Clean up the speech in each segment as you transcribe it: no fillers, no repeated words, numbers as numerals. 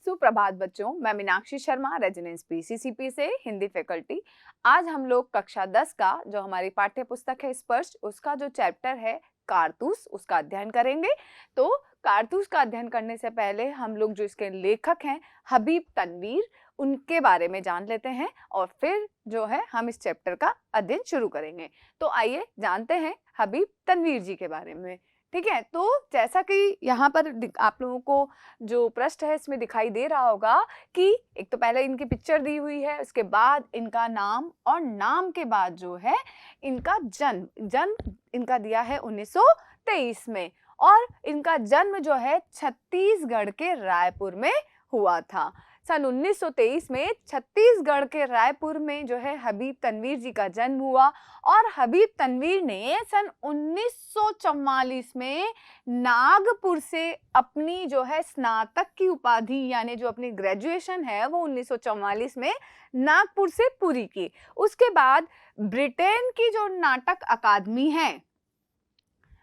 सुप्रभात बच्चों, मैं मीनाक्षी शर्मा रेजिडेंस पीसीसीपी से हिंदी फैकल्टी। आज हम लोग कक्षा 10 का जो हमारी पाठ्य पुस्तक है स्पर्श, उसका जो चैप्टर है कारतूस, उसका अध्ययन करेंगे। तो कारतूस का अध्ययन करने से पहले हम लोग जो इसके लेखक हैं हबीब तनवीर, उनके बारे में जान लेते हैं और फिर जो है हम इस चैप्टर का अध्ययन शुरू करेंगे। तो आइए जानते हैं हबीब तनवीर जी के बारे में। ठीक है, तो जैसा कि यहाँ पर आप लोगों को जो पृष्ठ है इसमें दिखाई दे रहा होगा कि एक तो पहले इनकी पिक्चर दी हुई है, उसके बाद इनका नाम और नाम के बाद जो है इनका जन्म इनका दिया है 1923 में और इनका जन्म जो है छत्तीसगढ़ के रायपुर में हुआ था। सन 1923 में छत्तीसगढ़ के रायपुर में जो है हबीब तनवीर जी का जन्म हुआ और हबीब तनवीर ने सन 1944 में नागपुर से अपनी जो है स्नातक की उपाधि यानी जो अपनी ग्रेजुएशन है वो 1944 में नागपुर से पूरी की। उसके बाद ब्रिटेन की जो नाटक अकादमी है,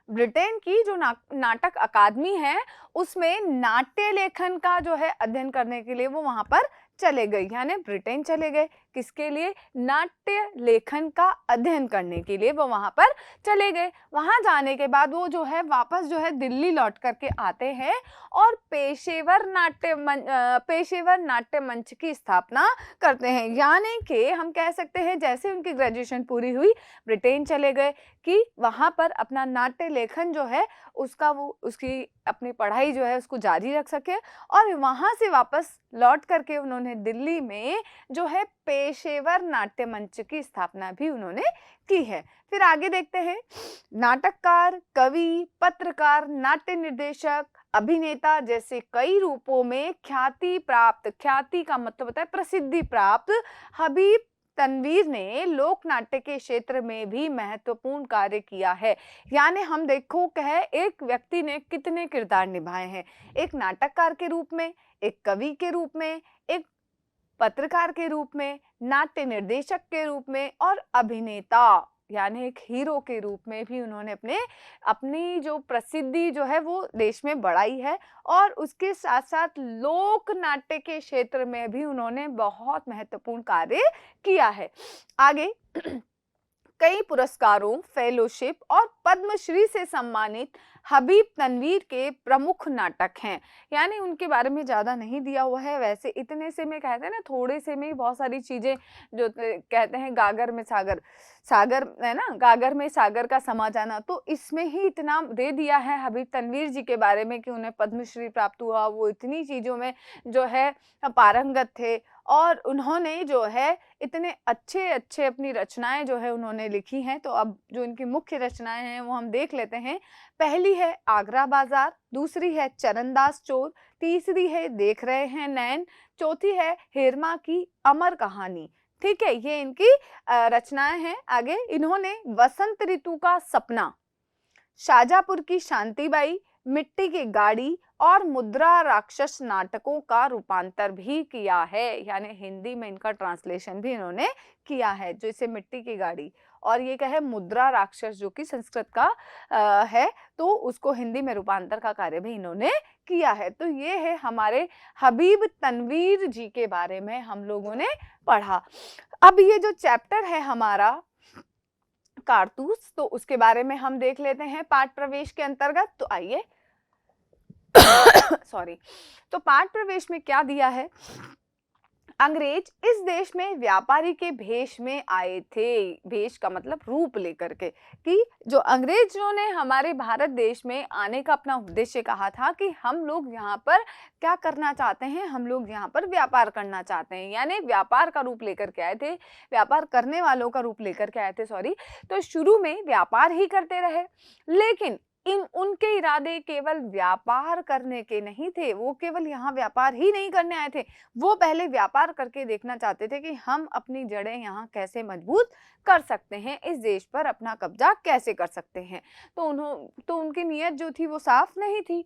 ब्रिटेन की जो नाटक अकादमी है उसमें नाट्य लेखन का जो है अध्ययन करने के लिए वो वहां पर चले गए, यानी ब्रिटेन चले गए। किसके लिए? नाट्य लेखन का अध्ययन करने के लिए वो वहां पर चले गए। वहां जाने के बाद वो जो है वापस जो है दिल्ली लौट करके आते हैं और पेशेवर नाट्य मंच की स्थापना करते हैं। यानी कि हम कह सकते हैं जैसे उनकी ग्रेजुएशन पूरी हुई ब्रिटेन चले गए कि वहां पर अपना नाट्य लेखन जो है उसकी अपनी पढ़ाई जो है उसको जारी रख सके और वहां से वापस लौट करके उन्होंने दिल्ली में जो है पेशेवर नाट्य मंच की स्थापना भी उन्होंने की है। फिर आगे देखते हैं, नाटककार, कवि, पत्रकार, नाट्य निर्देशक, अभिनेता जैसे कई रूपों में ख्याति का मतलब होता है प्रसिद्धि प्राप्त हबीब तनवीर ने लोक नाट्य के क्षेत्र में भी महत्वपूर्ण कार्य किया है। यानी हम देखो कहे एक व्यक्ति ने कितने किरदार निभाए हैं, एक नाटककार के रूप में, एक कवि के रूप में, एक पत्रकार के रूप में, नाट्य निर्देशक के रूप में और अभिनेता यानी एक हीरो के रूप में भी उन्होंने अपनी जो प्रसिद्धि जो है वो देश में बढ़ाई है और उसके साथ साथ लोक नाट्य के क्षेत्र में भी उन्होंने बहुत महत्वपूर्ण कार्य किया है। आगे कई पुरस्कारों, फेलोशिप और पद्मश्री से सम्मानित हबीब तनवीर के प्रमुख नाटक हैं। यानी उनके बारे में ज़्यादा नहीं दिया हुआ है, वैसे इतने से में कहते हैं ना, थोड़े से में बहुत सारी चीज़ें जो कहते हैं गागर में सागर है ना, गागर में सागर का समा जाना, तो इसमें ही इतना दे दिया है हबीब तनवीर जी के बारे में कि उन्हें पद्मश्री प्राप्त हुआ, वो इतनी चीज़ों में जो है पारंगत थे और उन्होंने जो है इतने अच्छे अपनी रचनाएं जो है उन्होंने लिखी हैं। तो अब जो इनकी मुख्य रचनाएं हैं वो हम देख लेते हैं। पहली है आगरा बाजार, दूसरी है चरणदास चोर, तीसरी है देख रहे हैं नैन, चौथी है हेरमा की अमर कहानी। ठीक है, ये इनकी रचनाएं हैं। आगे इन्होंने वसंत ऋतु का सपना, शाजापुर की शांतिबाई, मिट्टी की गाड़ी और मुद्रा राक्षस नाटकों का रूपांतर भी किया है, यानी हिंदी में इनका ट्रांसलेशन भी इन्होंने किया है। जो इसे मिट्टी की गाड़ी और ये क्या है मुद्रा राक्षस जो कि संस्कृत का है, तो उसको हिंदी में रूपांतर का कार्य भी इन्होंने किया है। तो ये है हमारे हबीब तनवीर जी के बारे में हम लोगों ने पढ़ा। अब ये जो चैप्टर है हमारा कारतूस, तो उसके बारे में हम देख लेते हैं पाठ प्रवेश के अंतर्गत। तो आइए सॉरी, तो पाठ प्रवेश में क्या दिया है? अंग्रेज इस देश में व्यापारी के भेष में आए थे। भेष का मतलब रूप लेकर के, कि जो अंग्रेजों ने हमारे भारत देश में आने का अपना उद्देश्य कहा था कि हम लोग यहाँ पर क्या करना चाहते हैं, हम लोग यहाँ पर व्यापार करना चाहते हैं, यानी व्यापार का रूप लेकर के आए थे, व्यापार करने वालों का रूप लेकर के आए थे सॉरी। तो शुरू में व्यापार ही करते रहे, लेकिन उनके इरादे केवल व्यापार करने के नहीं थे, वो केवल यहाँ व्यापार ही नहीं करने आए थे, वो पहले व्यापार करके देखना चाहते थे कि हम अपनी जड़ें यहाँ कैसे मजबूत कर सकते हैं, इस देश पर अपना कब्जा कैसे कर सकते हैं। तो उनकी नीयत जो थी वो साफ नहीं थी।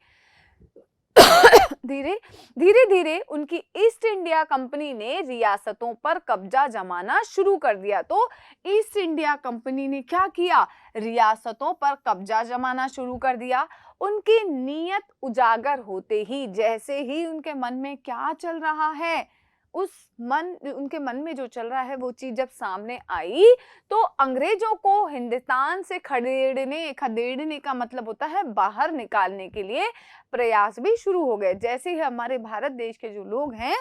धीरे धीरे धीरे उनकी ईस्ट इंडिया कंपनी ने रियासतों पर कब्जा जमाना शुरू कर दिया। तो ईस्ट इंडिया कंपनी ने क्या किया, रियासतों पर कब्जा जमाना शुरू कर दिया। उनकी नीयत उजागर होते ही, जैसे ही उनके मन में क्या चल रहा है, उनके मन में जो चल रहा है वो चीज जब सामने आई, तो अंग्रेजों को हिंदुस्तान से खदेड़ने का मतलब होता है बाहर निकालने के लिए प्रयास भी शुरू हो गए। जैसे ही हमारे भारत देश के जो लोग हैं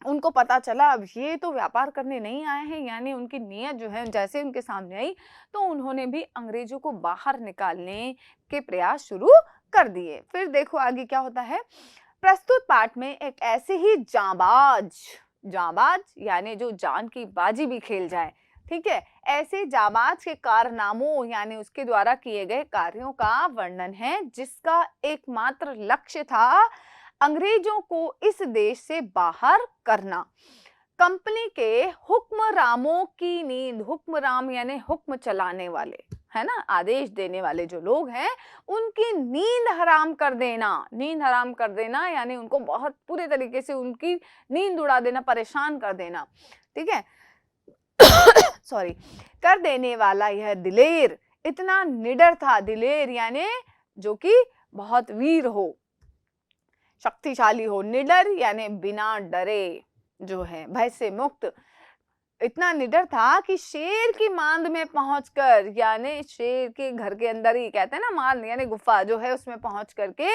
उनको पता चला अब ये तो व्यापार करने नहीं आए हैं, यानी उनकी नीयत जो है जैसे उनके सामने आई, तो उन्होंने भी अंग्रेजों को बाहर निकालने के प्रयास शुरू कर दिए। फिर देखो आगे क्या होता है। प्रस्तुत पाठ में एक ऐसे ही जाबाज यानी जो जान की बाजी भी खेल जाए, ठीक है, ऐसे जाबाज के कारनामों यानी उसके द्वारा किए गए कार्यों का वर्णन है, जिसका एकमात्र लक्ष्य था अंग्रेजों को इस देश से बाहर करना। कंपनी के हुक्मरामों की नींद, हुक्मराम यानी हुक्म चलाने वाले, है ना, आदेश देने वाले जो लोग हैं, उनकी नींद हराम कर देना यानी उनको बहुत पूरे तरीके से उनकी नींद उड़ा देना, परेशान कर देना, ठीक है सॉरी, कर देने वाला यह दिलेर इतना निडर था। दिलेर यानी जो कि बहुत वीर हो, शक्तिशाली हो, निडर यानी बिना डरे जो है, भय से मुक्त, इतना निडर था कि शेर की मांद में पहुंचकर, यानी शेर के घर के अंदर ही कहते हैं ना मांद यानी गुफा जो है, उसमें पहुंच करके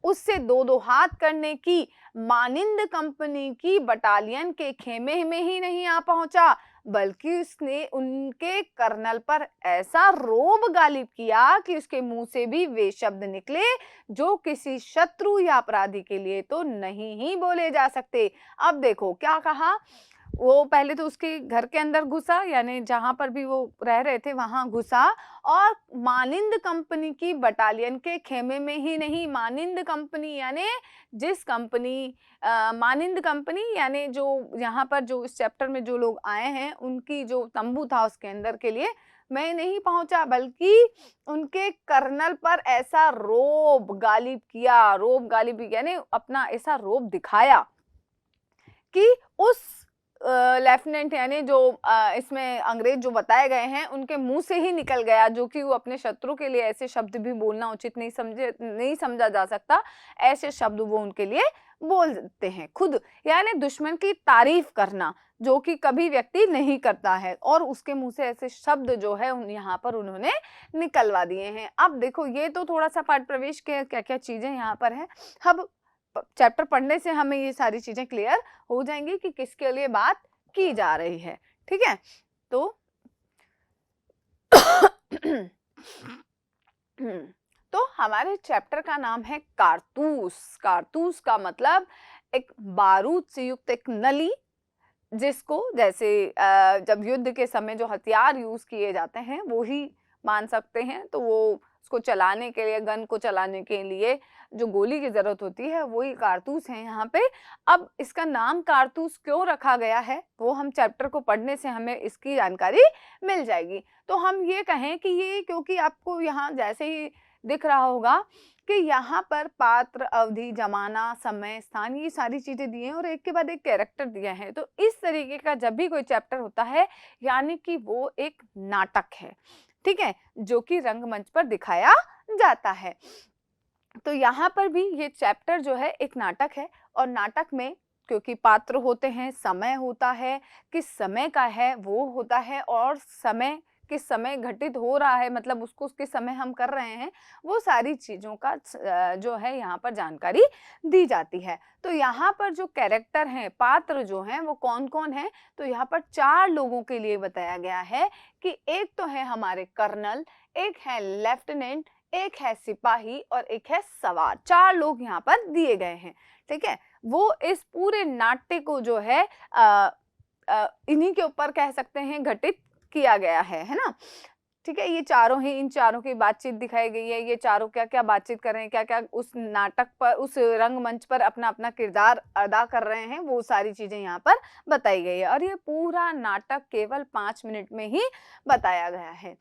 उससे दो हाथ करने की मानिंद कंपनी की बटालियन के खेमे में ही नहीं आ पहुंचा, बल्कि उसने उनके कर्नल पर ऐसा रोब गालिब किया कि उसके मुंह से भी वे शब्द निकले जो किसी शत्रु या अपराधी के लिए तो नहीं ही बोले जा सकते। अब देखो क्या कहा, वो पहले तो उसके घर के अंदर घुसा, यानी जहां पर भी वो रह रहे थे वहां घुसा, और मानिंद कंपनी की बटालियन के खेमे में ही नहीं, मानिंद कंपनी यानी जिस कंपनी मानिंद कंपनी यानी जो यहाँ पर जो इस चैप्टर में जो लोग आए हैं उनकी जो तंबू था उसके अंदर के लिए मैं नहीं पहुंचा, बल्कि उनके कर्नल पर ऐसा रोब गालिब किया, रोब गालिब यानी अपना ऐसा रोब दिखाया कि उस लेफ्टिनेंट यानी जो इसमें अंग्रेज जो बताए गए हैं उनके मुंह से ही निकल गया, जो कि वो अपने शत्रु के लिए ऐसे शब्द भी बोलना उचित नहीं समझा जा सकता, ऐसे शब्द वो उनके लिए बोलते हैं खुद, यानी दुश्मन की तारीफ करना जो कि कभी व्यक्ति नहीं करता है, और उसके मुंह से ऐसे शब्द जो है यहाँ पर उन्होंने निकलवा दिए हैं। अब देखो ये तो थोड़ा सा पाठ प्रवेश के क्या क्या चीजें यहाँ पर है, अब चैप्टर पढ़ने से हमें ये सारी चीजें क्लियर हो जाएंगी कि किसके लिए बात की जा रही है, ठीक है। तो हमारे चैप्टर का नाम है कारतूस। कारतूस का मतलब एक बारूद से युक्त एक नली, जिसको जैसे जब युद्ध के समय जो हथियार यूज किए जाते हैं वो ही मान सकते हैं, तो वो उसको चलाने के लिए, गन को चलाने के लिए जो गोली की जरूरत होती है वही कारतूस है यहाँ पे। अब इसका नाम कारतूस क्यों रखा गया है वो हम चैप्टर को पढ़ने से हमें इसकी जानकारी मिल जाएगी। तो हम ये कहें कि ये, क्योंकि आपको यहाँ जैसे ही दिख रहा होगा कि यहाँ पर पात्र, अवधि, जमाना, समय, स्थान, ये सारी चीजें दी हैं और एक के बाद एक कैरेक्टर दिया है। तो इस तरीके का जब भी कोई चैप्टर होता है यानी कि वो एक नाटक है, ठीक है, जो कि रंगमंच पर दिखाया जाता है। तो यहाँ पर भी ये चैप्टर जो है एक नाटक है, और नाटक में क्योंकि पात्र होते हैं, समय होता है, किस समय का है वो होता है, और समय किस समय घटित हो रहा है, मतलब उसको किस समय हम कर रहे हैं, वो सारी चीजों का जो है यहाँ पर जानकारी दी जाती है। तो यहाँ पर जो कैरेक्टर हैं, पात्र जो हैं, वो कौन कौन है, तो यहाँ पर 4 लोगों के लिए बताया गया है कि एक तो है हमारे कर्नल, एक है लेफ्टिनेंट, एक है सिपाही और एक है सवार। 4 लोग यहाँ पर दिए गए हैं, ठीक है। वो इस पूरे नाट्य को जो है इन्हीं के ऊपर कह सकते हैं घटित किया गया है ना, ठीक है। ये चारों ही, इन चारों की बातचीत दिखाई गई है, ये चारों क्या क्या बातचीत कर रहे हैं, क्या क्या उस नाटक पर, उस रंगमंच पर अपना अपना किरदार अदा कर रहे हैं, वो सारी चीजें यहाँ पर बताई गई है। और ये पूरा नाटक केवल 5 मिनट में ही बताया गया है।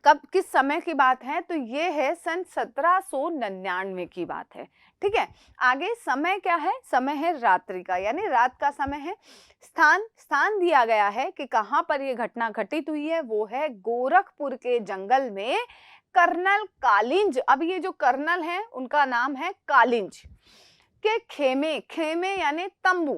कब किस समय की बात है, तो ये है सन 1799 की बात है। ठीक है, आगे समय क्या है, समय है रात्रि का, यानी रात का समय है। स्थान दिया गया है कि कहाँ पर ये घटना घटित हुई है, वो है गोरखपुर के जंगल में कर्नल कालिंज, अब ये जो कर्नल है उनका नाम है कालिंज, के खेमे, खेमे यानी तंबू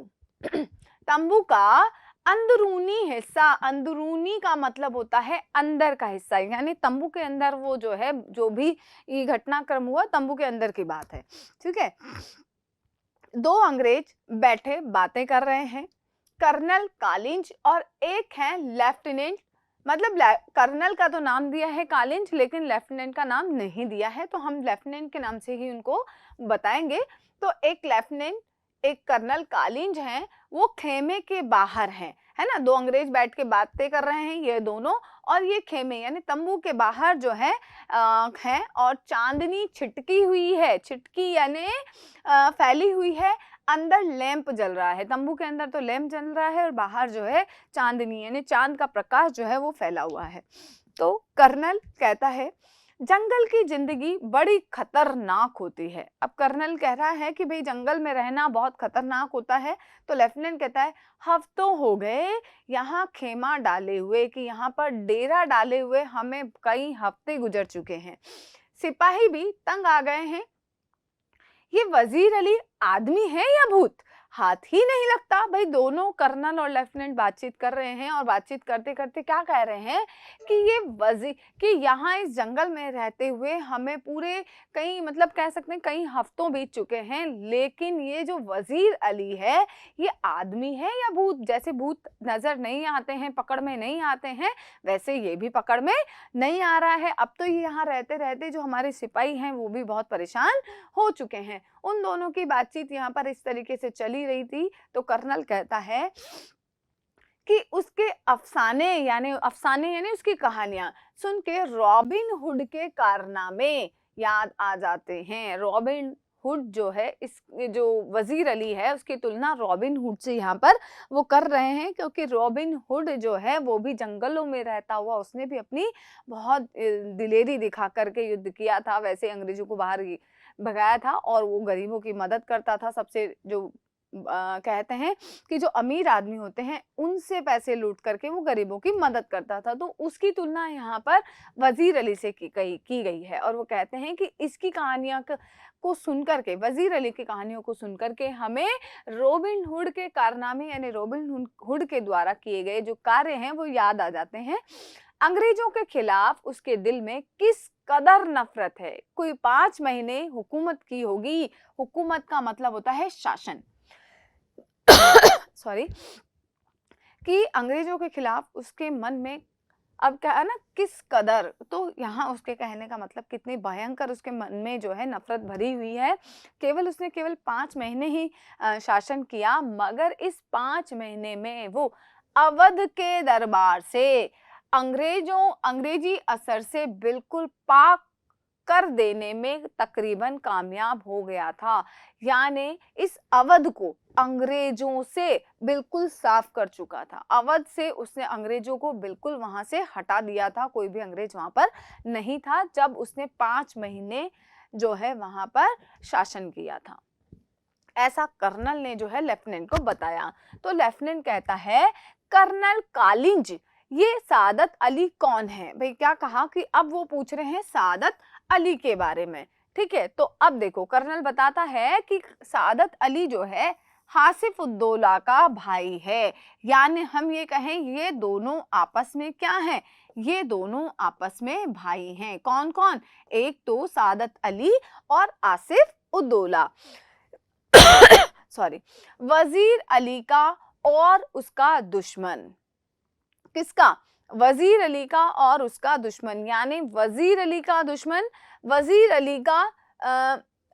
तंबू का अंदरूनी हिस्सा, अंदरूनी का मतलब होता है अंदर का हिस्सा, यानी तंबू के अंदर वो जो है, जो भी ये घटनाक्रम हुआ तंबू के अंदर की बात है। ठीक है, दो अंग्रेज बैठे बातें कर रहे हैं, कर्नल कालिंज और एक है लेफ्टिनेंट, मतलब कर्नल का तो नाम दिया है कालिंज, लेकिन लेफ्टिनेंट का नाम नहीं दिया है, तो हम लेफ्टिनेंट के नाम से ही उनको बताएंगे। तो एक लेफ्टिनेंट, एक कर्नल कालिंज हैं, वो खेमे के बाहर हैं, है ना, दो अंग्रेज बैठ के बातें कर रहे हैं ये दोनों, और ये खेमे यानी तंबू के बाहर जो है और चांदनी छिटकी हुई है, छिटकी यानी फैली हुई है, अंदर लैंप जल रहा है, तंबू के अंदर तो लैंप जल रहा है और बाहर जो है चांदनी यानी चांद का प्रकाश जो है वो फैला हुआ है। तो कर्नल कहता है जंगल की जिंदगी बड़ी खतरनाक होती है। अब कर्नल कह रहा है कि भाई जंगल में रहना बहुत खतरनाक होता है, तो लेफ्टिनेंट कहता है हफ्तों हो गए यहाँ खेमा डाले हुए, कि यहाँ पर डेरा डाले हुए हमें कई हफ्ते गुजर चुके हैं, सिपाही भी तंग आ गए हैं, ये वजीर अली आदमी है या भूत, हाथ ही नहीं लगता। भाई दोनों कर्नल और लेफ्टिनेंट बातचीत कर रहे हैं और बातचीत करते करते क्या कह रहे हैं कि ये वजीर, कि यहाँ इस जंगल में रहते हुए हमें पूरे कई, मतलब कह सकते हैं कई हफ्तों बीत चुके हैं, लेकिन ये जो वजीर अली है ये आदमी है या भूत, जैसे भूत नजर नहीं आते हैं, पकड़ में नहीं आते हैं, वैसे ये भी पकड़ में नहीं आ रहा है। अब तो ये यहाँ रहते रहते जो हमारे सिपाही हैं वो भी बहुत परेशान हो चुके हैं। उन दोनों की बातचीत यहाँ पर इस तरीके से चली रही थी, तो कर्नल कहता है कि उसके अफसाने यानी उसकी कहानियां सुन के रॉबिन हुड के कारनामे याद आ जाते हैं। रॉबिन हुड जो है, इस जो वजीर अली है उसकी तुलना रॉबिन हुड से यहाँ पर वो कर रहे हैं, क्योंकि रॉबिन हुड जो है वो भी जंगलों में रहता हुआ, उसने भी अपनी बहुत दिलेरी दिखा करके युद्ध किया था, वैसे अंग्रेजों को बाहर भगाया था, और वो गरीबों की मदद करता था, सबसे जो कहते हैं कि जो अमीर आदमी होते हैं उनसे पैसे लूट करके वो गरीबों की मदद करता था। तो उसकी तुलना यहाँ पर वजीर अली से की गई है, और वो कहते हैं कि इसकी कहानियां को सुनकर के, वजीर अली की कहानियों को सुनकर के हमें रॉबिन हुड के कारनामे यानी रॉबिन हुड के द्वारा किए गए जो कार्य हैं वो याद आ जाते हैं। अंग्रेजों के खिलाफ उसके दिल में किस कदर नफरत है। कोई 5 महीने हुकूमत की होगी, हुकूमत का मतलब होता है शासन सॉरी, कि अंग्रेजों के खिलाफ उसके मन में, अब क्या है ना, किस कदर, तो यहाँ उसके कहने का मतलब कितनी भयंकर उसके मन में जो है नफरत भरी हुई है। उसने केवल 5 महीने ही शासन किया, मगर इस 5 महीने में वो अवध के दरबार से अंग्रेजी असर से बिल्कुल पाक कर देने में तकरीबन कामयाब हो गया था, यानी इस अवध को अंग्रेजों से बिल्कुल साफ कर चुका था। अवध से उसने अंग्रेजों को बिल्कुल वहां से हटा दिया था, कोई भी अंग्रेज वहां पर नहीं था जब उसने 5 महीने जो है वहां पर शासन किया था। ऐसा कर्नल ने जो है लेफ्टिनेंट को बताया। तो लेफ्टिनेंट कहता है कर्नल कालिंज, ये सादत अली कौन है। भाई क्या कहा कि अब वो पूछ रहे हैं सादत अली के बारे में। ठीक है, तो अब देखो कर्नल बताता है कि सादत अली जो है हासिफ उद्दौला का भाई है, यानी हम ये कहें ये दोनों आपस में क्या हैं, ये दोनों आपस में भाई हैं। कौन कौन, एक तो सादत अली और आसिफ उद्दौला सॉरी, वजीर अली का और उसका दुश्मन, किसका, वजीर अली का और उसका दुश्मन, यानी वजीर अली का दुश्मन, वजीर अली का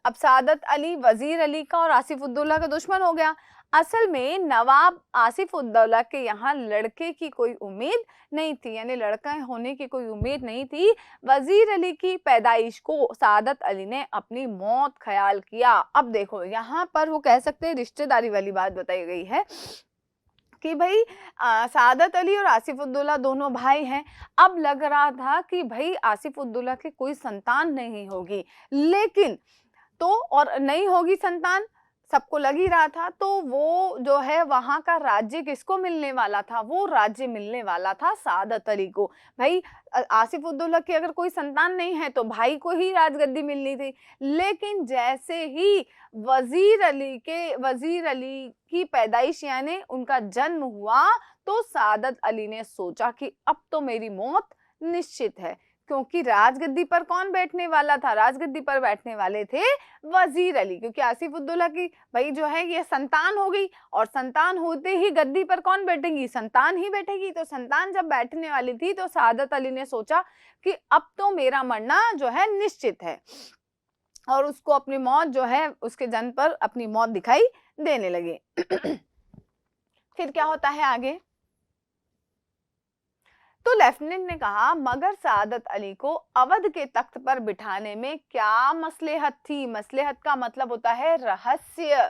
अब सादत अली वजीर अली का और आसिफ उद्दौला का दुश्मन हो गया। असल में नवाब आसिफ उद्दौला के यहाँ लड़के की कोई उम्मीद नहीं थी, यानी लड़का होने की कोई उम्मीद नहीं थी। वजीर अली की पैदाइश को सादत अली ने अपनी मौत ख्याल किया। अब देखो यहाँ पर वो कह सकते हैं रिश्तेदारी वाली बात बताई गई है कि भाई सादत अली और आसिफुद्दौला दोनों भाई हैं। अब लग रहा था कि भाई आसिफुद्दौला की कोई संतान नहीं होगी, लेकिन तो और नहीं होगी संतान, सबको लग ही रहा था। तो वो जो है वहां का राज्य किसको मिलने वाला था? वो राज्य मिलने वाला था सादत अली को। भाई आसिफुद्दौला की अगर कोई संतान नहीं है तो भाई को ही राजगद्दी मिलनी थी। लेकिन जैसे ही वजीर अली की पैदाइश यानी उनका जन्म हुआ, तो सादत अली ने सोचा कि अब तो मेरी मौत निश्चित है, क्योंकि राजगद्दी पर कौन बैठने वाला था? राजगद्दी पर बैठने वाले थे वजीर अली, क्योंकि आसिफुद्दौला की भाई जो है ये संतान हो गई, और संतान होते ही गद्दी पर कौन बैठेगी? संतान ही बैठेगी। तो संतान जब बैठने वाली थी तो सादत अली ने सोचा कि अब तो मेरा मरना जो है निश्चित है, और उसको अपनी मौत जो है उसके जन्म पर अपनी मौत दिखाई देने लगे। फिर क्या होता है आगे? तो लेफ्टिनेंट ने कहा, मगर सादत अली को अवध के तख्त पर बिठाने में क्या मसलेहत थी? मसलेहत का मतलब होता है रहस्य,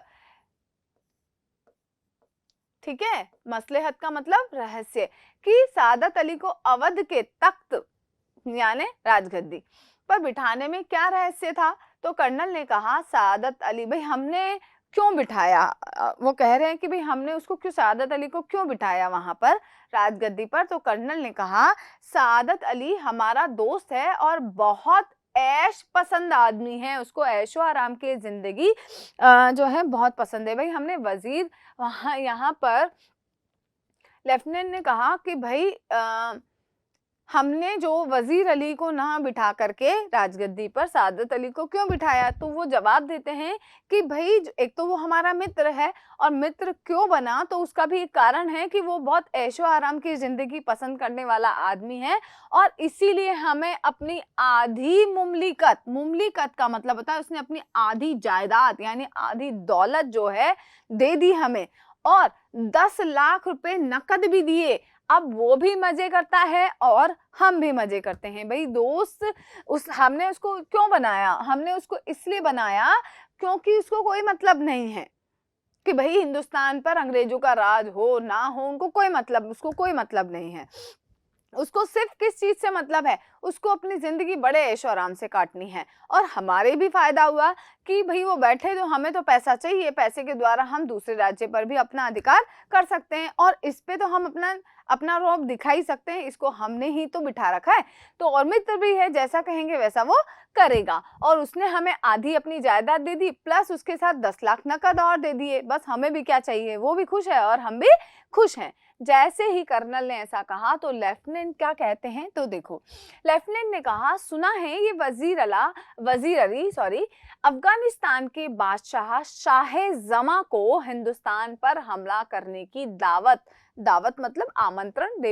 ठीक है। मसलेहत का मतलब रहस्य, कि सादत अली को अवध के तख्त यानी राजगद्दी पर बिठाने में क्या रहस्य था? तो कर्नल ने कहा, सादत अली भाई हमने क्यों बिठाया? वो कह रहे हैं कि भाई हमने उसको क्यों, सादत अली को क्यों बिठाया वहां पर राजगद्दी पर? तो कर्नल ने कहा, सादत अली हमारा दोस्त है और बहुत ऐश पसंद आदमी है, उसको ऐशो आराम की जिंदगी जो है बहुत पसंद है। भाई हमने वजीर वहां यहाँ पर लेफ्टिनेंट ने कहा कि भाई हमने जो वजीर अली को ना बिठा करके राजगद्दी पर सादत अली को क्यों बिठाया? तो वो जवाब देते हैं कि भाई एक तो वो हमारा मित्र है, और मित्र क्यों बना? तो उसका भी एक कारण है कि वो बहुत ऐशो आराम की जिंदगी पसंद करने वाला आदमी है, और इसीलिए हमें अपनी आधी मुमलिकत, मुमलिकत का मतलब होता है उसने अपनी आधी जायदाद यानी आधी दौलत जो है दे दी हमें, और 10 लाख रुपए नकद भी दिए। अब वो भी मजे करता है और हम भी मजे करते हैं। भाई दोस्त, हमने उसको क्यों बनाया? हमने उसको इसलिए बनाया क्योंकि उसको कोई मतलब नहीं है कि भाई हिंदुस्तान पर अंग्रेजों का राज हो ना हो, उनको कोई मतलब, उसको कोई मतलब नहीं है। उसको सिर्फ किस चीज से मतलब है? उसको अपनी जिंदगी बड़े ऐशो आराम से काटनी है। और हमारे भी फायदा हुआ कि भाई वो बैठे, तो हमें तो पैसा चाहिए, पैसे के द्वारा हम दूसरे राज्य पर भी अपना अधिकार कर सकते हैं, और इस पे तो हम अपना रौब दिखा ही सकते हैं। इसको हमने ही तो बिठा रखा है, तो और मित्र भी है, जैसा कहेंगे वैसा वो करेगा। और उसने हमें आधी अपनी जायदाद दे दी, प्लस उसके साथ 10 लाख नकद और दे दिए। बस हमें भी क्या चाहिए? वो भी खुश है और हम भी खुश हैं। जैसे ही कर्नल ने ऐसा कहा तो लेफ्टिनेंट क्या कहते हैं? तो देखो, लेफ्टिनेंट ने कहा, सुना है ये वजीर अली अफगानिस्तान के बादशाह शाह जमा को हिंदुस्तान पर हमला करने की दावत मतलब आमंत्रण दे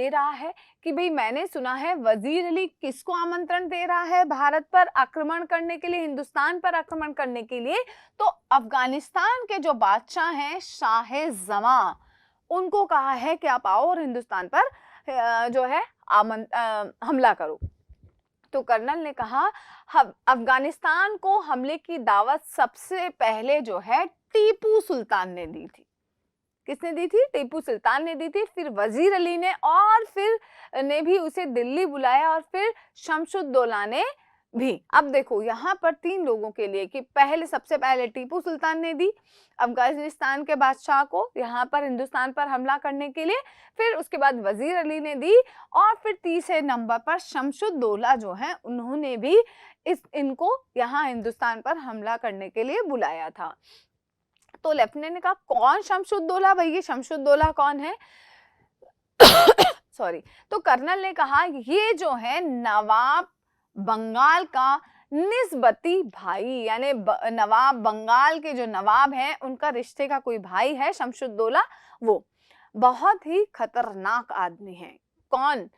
रहा है कि भाई मैंने सुना है वजीर अली किसको आमंत्रण दे रहा है? भारत पर आक्रमण करने के लिए, हिंदुस्तान पर आक्रमण करने के लिए। तो अफगानिस्तान के जो बादशाह हैं शाह जमा, उनको कहा है कि आप आओ और हिंदुस्तान पर जो है हमला करो। तो कर्नल ने कहा, अफगानिस्तान को हमले की दावत सबसे पहले जो है टीपू सुल्तान ने दी थी। किसने दी थी? टीपू सुल्तान ने दी थी। फिर वजीर अली ने, और फिर ने भी उसे दिल्ली बुलाया, और फिर शमशुद्दौला ने भी। अब देखो यहाँ पर 3 लोगों के लिए कि सबसे पहले टीपू सुल्तान ने दी अफगानिस्तान के बादशाह को यहाँ पर हिंदुस्तान पर हमला करने के लिए, फिर उसके बाद वजीर अली ने दी, और फिर तीसरे नंबर पर शमशुद्दौला जो है उन्होंने भी इनको यहाँ हिंदुस्तान पर हमला करने के लिए बुलाया था। तो लेफ्टिनेंट ने कहा, कौन शमशुद्दौला? भाई ये शमशुद्दौला कौन है? सॉरी। तो कर्नल ने कहा, ये जो है नवाब बंगाल का निस्बती भाई, यानी नवाब बंगाल के जो नवाब हैं उनका रिश्ते का कोई भाई है शमशुद्दौला। वो बहुत ही खतरनाक आदमी है। कौन?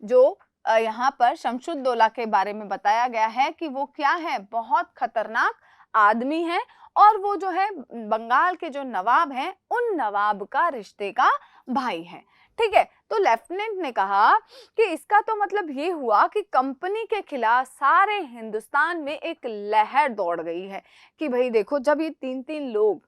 जो यहाँ पर शमशुद्दौला के बारे में बताया गया है कि वो क्या है? बहुत खतरनाक आदमी है, और वो जो है बंगाल के जो नवाब हैं उन नवाब का रिश्ते का भाई है। ठीक है। तो लेफ्टिनेंट ने कहा कि इसका तो मतलब ये हुआ कि कंपनी के खिलाफ सारे हिंदुस्तान में एक लहर दौड़ गई है कि भाई देखो, जब ये 3 लोग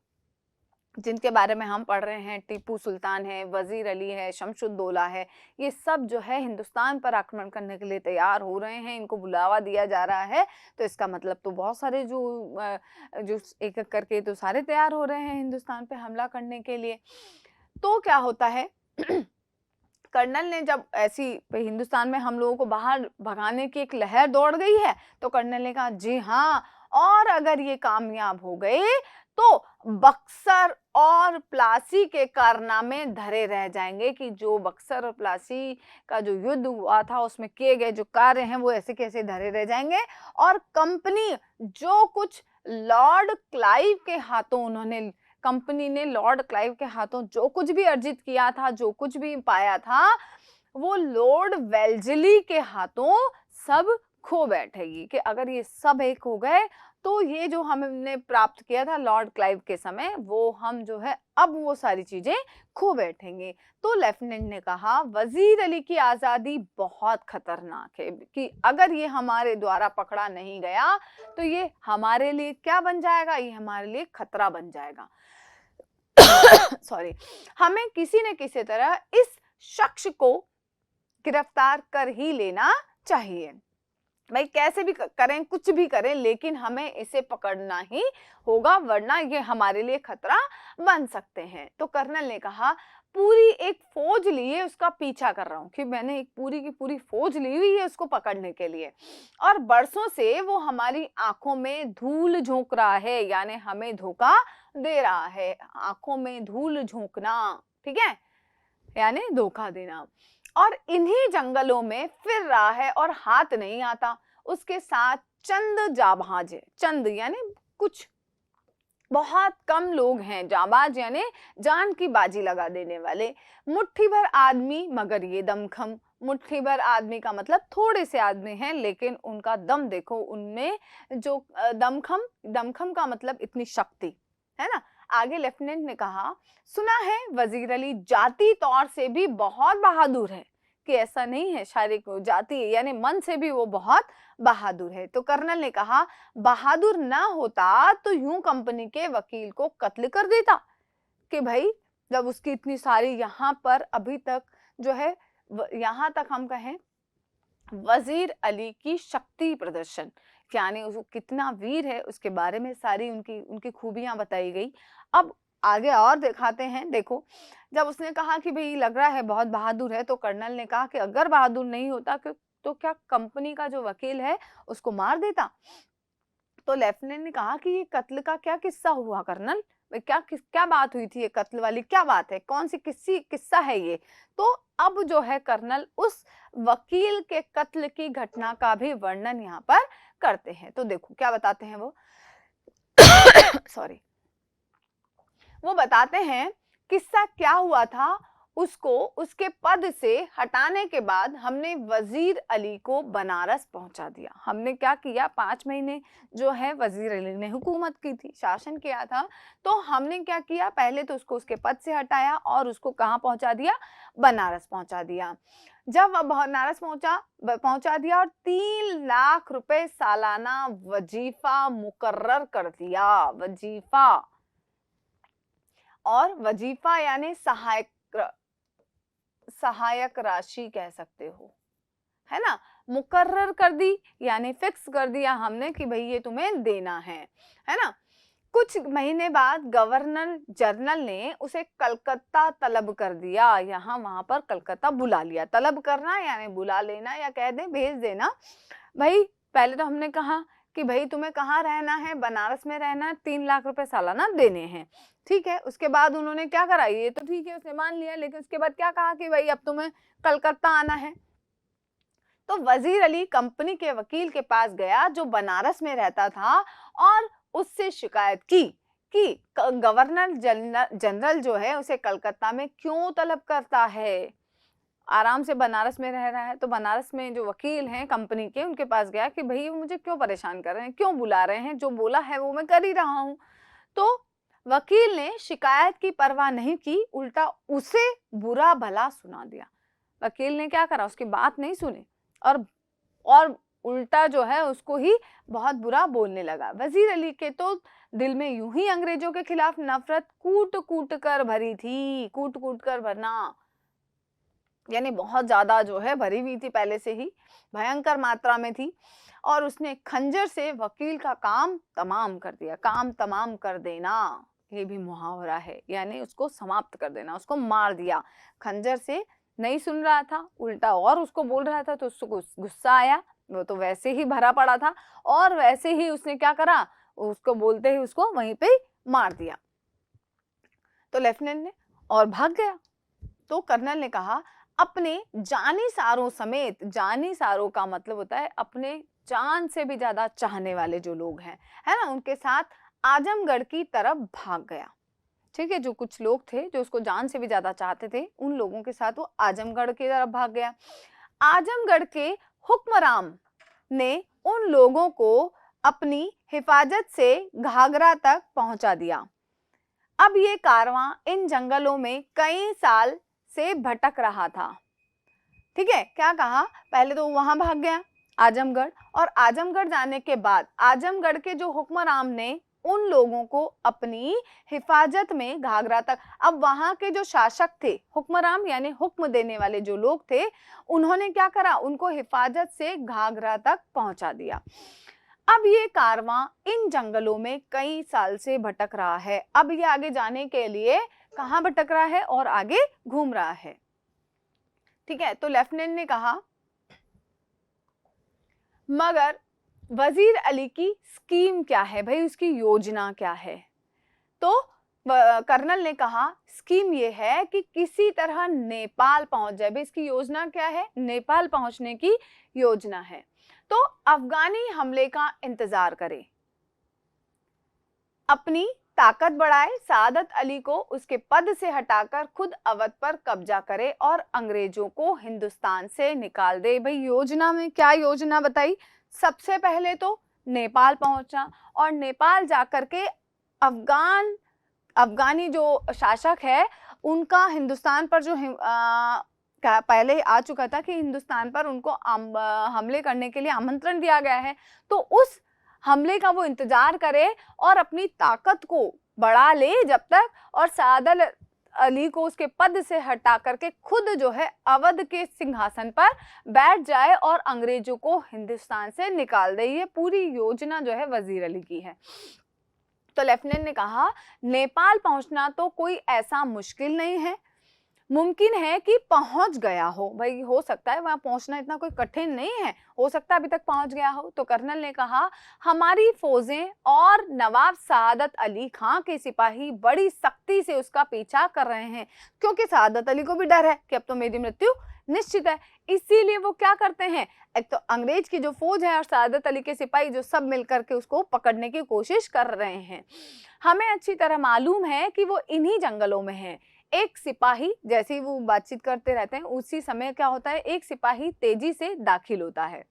जिनके बारे में हम पढ़ रहे हैं, टीपू सुल्तान है, वजीर अली है, शमशुद्दौला है, ये सब जो है हिंदुस्तान पर आक्रमण करने के लिए तैयार हो रहे हैं, इनको बुलावा दिया जा रहा है। तो इसका मतलब तो बहुत सारे जो एक एक करके तो सारे तैयार हो रहे हैं हिंदुस्तान पे हमला करने के लिए। तो क्या होता है कर्नल ने जब ऐसी हिंदुस्तान में हम लोगों को बाहर भगाने की एक लहर दौड़ गई है, तो कर्नल ने कहा जी हाँ, और अगर ये कामयाब हो गए तो बक्सर और प्लासी के कारनामे धरे रह जाएंगे कि जो बक्सर और प्लासी का जो युद्ध हुआ था उसमें किए गए जो कार्य हैं वो ऐसे कैसे धरे रह जाएंगे। और कंपनी जो कुछ लॉर्ड क्लाइव के हाथों कंपनी ने लॉर्ड क्लाइव के हाथों जो कुछ भी अर्जित किया था, जो कुछ भी पाया था, वो लॉर्ड वेल्जली के हाथों सब खो बैठेगी। कि अगर ये सब एक हो गए तो ये जो हमने प्राप्त किया था लॉर्ड क्लाइव के समय, वो हम जो है अब वो सारी चीजें खो बैठेंगे। तो लेफ्टिनेंट ने कहा वजीर अली की आजादी बहुत खतरनाक है कि अगर ये हमारे द्वारा पकड़ा नहीं गया तो ये हमारे लिए क्या बन जाएगा, ये हमारे लिए खतरा बन जाएगा। सॉरी, हमें किसी न किसी तरह इस शख्स को गिरफ्तार कर ही लेना चाहिए। भाई कैसे भी करें, कुछ भी करें, लेकिन हमें इसे पकड़ना ही होगा, वरना ये हमारे लिए खतरा बन सकते हैं। तो कर्नल ने कहा पूरी एक फौज लिए उसका पीछा कर रहा हूं, कि मैंने एक पूरी की पूरी फौज ली हुई है उसको पकड़ने के लिए, और बरसों से वो हमारी आंखों में धूल झोंक रहा है, यानी हमें धोखा दे रहा है। आंखों में धूल झोंकना, ठीक है, यानी धोखा देना। और इन्हीं जंगलों में फिर रहा है और हाथ नहीं आता। उसके साथ चंद जाबाज है, चंद यानी कुछ, बहुत कम लोग हैं, जाबाज यानी जान की बाजी लगा देने वाले। मुट्ठी भर आदमी, मगर ये दमखम। मुट्ठी भर आदमी का मतलब थोड़े से आदमी हैं, लेकिन उनका दम देखो, उनमें जो दमखम का मतलब इतनी शक्ति है ना। आगे लेफ्टिनेंट ने कहा सुना है वजीर अली जाति तौर से भी बहुत बहादुर है, कि ऐसा नहीं है शारीरिक जाति यानी मन से भी वो बहुत बहादुर है। तो कर्नल ने कहा बहादुर ना होता तो यूं कंपनी के वकील को कत्ल कर देता। कि भाई जब उसकी इतनी सारी यहाँ पर अभी तक जो है, यहाँ तक हम कहें वजीर अली की शक्ति प्रदर्शन, यानी उसको कितना वीर है उसके बारे में सारी उनकी खूबियां बताई गई। अब आगे और दिखाते हैं। देखो जब उसने कहा कि भाई लग रहा है बहुत बहादुर है, तो कर्नल ने कहा कि अगर बहादुर नहीं होता तो क्या कंपनी का जो वकील है उसको मार देता। तो लेफ्टिनेंट ने कहा कि ये कत्ल का क्या किस्सा हुआ कर्नल, क्या बात हुई थी, ये कत्ल वाली क्या बात है, कौन सी किस्सा है ये। तो अब जो है कर्नल उस वकील के कत्ल की घटना का भी वर्णन यहाँ पर करते हैं। तो देखो क्या बताते हैं वो सॉरी, वो बताते हैं किस्सा क्या हुआ था। उसको उसके पद से हटाने के बाद हमने वजीर अली को बनारस पहुंचा दिया। हमने क्या किया, 5 महीने जो है वजीर अली ने हुकूमत की थी, शासन किया था। तो हमने क्या किया, पहले तो उसको उसके पद से हटाया और उसको कहाँ पहुंचा दिया, बनारस पहुंचा दिया। जब वह बनारस पहुंचा दिया और 3 लाख रुपए सालाना वजीफा मुकर्रर कर दिया। वजीफा, और वजीफा यानी सहायक राशि कह सकते हो, है ना। मुकर्रर कर दी यानी फिक्स कर दिया हमने कि भाई ये तुम्हें देना है ना। कुछ महीने बाद गवर्नर जनरल ने उसे कलकत्ता तलब कर दिया। यहाँ वहां पर कलकत्ता बुला लिया। तलब करना यानी बुला लेना, या कह दें भेज देना। भाई पहले तो हमने कहा कि भाई तुम्हें कहाँ रहना है, बनारस में रहना है, 3 लाख रुपए सालाना देने हैं, ठीक है। उसके बाद उन्होंने क्या करा, ये तो ठीक है उसने मान लिया, लेकिन उसके बाद क्या कहा कि भाई अब तुम्हें कलकत्ता आना है। तो वजीर अली कंपनी के वकील के पास गया जो बनारस में रहता था, और उससे शिकायत की कि गवर्नर जनरल जो है उसे कलकत्ता में क्यों तलब करता है, आराम से बनारस में रह रहा है। तो बनारस में जो वकील हैं कंपनी के, उनके पास गया कि भाई वो मुझे क्यों परेशान कर रहे हैं, क्यों बुला रहे हैं, जो बोला है वो मैं कर ही रहा हूं। तो वकील ने शिकायत की परवाह नहीं की, उल्टा उसे बुरा भला सुना दिया। वकील ने क्या करा, उसकी बात नहीं सुनी और उल्टा जो है उसको ही बहुत बुरा बोलने लगा। वजीर अली के तो दिल में यूं ही अंग्रेजों के खिलाफ नफरत कूट कूट कर भरी थी। कूट कूट कर भरना यानी बहुत ज्यादा जो है भरी हुई थी, पहले से ही भयंकर मात्रा में थी। और उसने खंजर से वकील का काम तमाम कर दिया। काम तमाम कर देना ये भी मुहावरा है, यानी उसको समाप्त कर देना, उसको मार दिया। खंजर से नहीं सुन रहा था, उल्टा और उसको बोल रहा था, तो उसको गुस्सा आया। वो तो वैसे ही भरा पड़ा था और वैसे ही उसने क्या करा, उसको बोलते ही उसको वहीं पे मार दिया। तो लेफ्टिनेंट ने और भाग गया। तो कर्नल ने कहा अपने जानीसारों समेत, जानीसारों का मतलब होता है अपने जान से भी ज्यादा चाहने वाले जो लोग हैं, है ना, उनके साथ आजमगढ़ की तरफ भाग गया। ठीक है, जो कुछ लोग थे जो उसको जान से भी ज्यादा चाहते थे, उन लोगों के साथ वो आजमगढ़ की तरफ भाग गया। आजमगढ़ के हुक्मराम ने उन लोगों को अपनी हिफाजत से घाघरा तक पहुंचा दिया। अब ये कारवां इन जंगलों में कई साल से भटक रहा था। ठीक है, क्या कहा, पहले तो वहां भाग गया आजमगढ़, और आजमगढ़ जाने के बाद आजमगढ़ के जो हुक्मराम ने उन लोगों को अपनी हिफाजत में घाघरा तक, अब वहां के जो शासक थे, हुक्मराम यानी हुक्म देने वाले जो लोग थे, उन्होंने क्या करा, उनको हिफाजत से घाघरा तक पहुंचा दिया। अब ये कारवां इन जंगलों में कई साल से भटक रहा है। अब ये आगे जाने के लिए कहां भटक रहा है और आगे घूम रहा है। ठीक है, तो लेफ्टिनेंट ने कहा मगर वजीर अली की स्कीम क्या है भाई, उसकी योजना क्या है। तो कर्नल ने कहा स्कीम ये है कि किसी तरह नेपाल पहुंच जाए। भाई इसकी योजना क्या है, नेपाल पहुंचने की योजना है। तो अफगानी हमले का इंतजार करे, अपनी ताकत बढ़ाए, सादत अली को उसके पद से हटाकर खुद अवध पर कब्जा करे और अंग्रेजों को हिंदुस्तान से निकाल दे। भाई योजना में क्या योजना बताई, सबसे पहले तो नेपाल पहुंचना और नेपाल जाकर के अफगानी जो शासक है उनका हिंदुस्तान पर जो पहले आ चुका था कि हिंदुस्तान पर उनको हमले करने के लिए आमंत्रण दिया गया है, तो उस हमले का वो इंतजार करे और अपनी ताकत को बढ़ा ले जब तक, और सादत अली को उसके पद से हटा करके खुद जो है अवध के सिंहासन पर बैठ जाए और अंग्रेजों को हिंदुस्तान से निकाल दे। ये पूरी योजना जो है वजीर अली की है। तो लेफ्टिनेंट ने कहा नेपाल पहुंचना तो कोई ऐसा मुश्किल नहीं है, मुमकिन है कि पहुंच गया हो। भाई हो सकता है वहां पहुंचना इतना कोई कठिन नहीं है, हो सकता है अभी तक पहुंच गया हो। तो कर्नल ने कहा हमारी फौजें और नवाब सादत अली खां के सिपाही बड़ी सख्ती से उसका पीछा कर रहे हैं, क्योंकि सादत अली को भी डर है कि अब तो मेरी मृत्यु निश्चित है। इसीलिए वो क्या करते हैं, एक तो अंग्रेज की जो फौज है और सादत अली के सिपाही जो सब मिलकर के उसको पकड़ने की कोशिश कर रहे हैं। हमें अच्छी तरह मालूम है कि वो इन्हीं जंगलों में है। एक सिपाही, जैसे ही वो बातचीत करते रहते हैं उसी समय क्या होता है, एक सिपाही तेजी से दाखिल होता है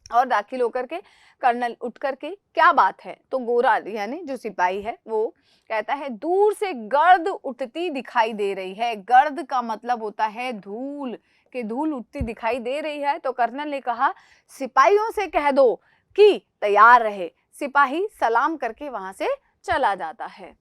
और दाखिल होकर के कर्नल उठ करके क्या बात है, तो गोरा यानी जो सिपाही है वो कहता है दूर से गर्द उठती दिखाई दे रही है। गर्द का मतलब होता है धूल, कि धूल उठती दिखाई दे रही है। तो कर्नल ने कहा सिपाहियों से कह दो कि तैयार रहे। सिपाही सलाम करके वहां से चला जाता है।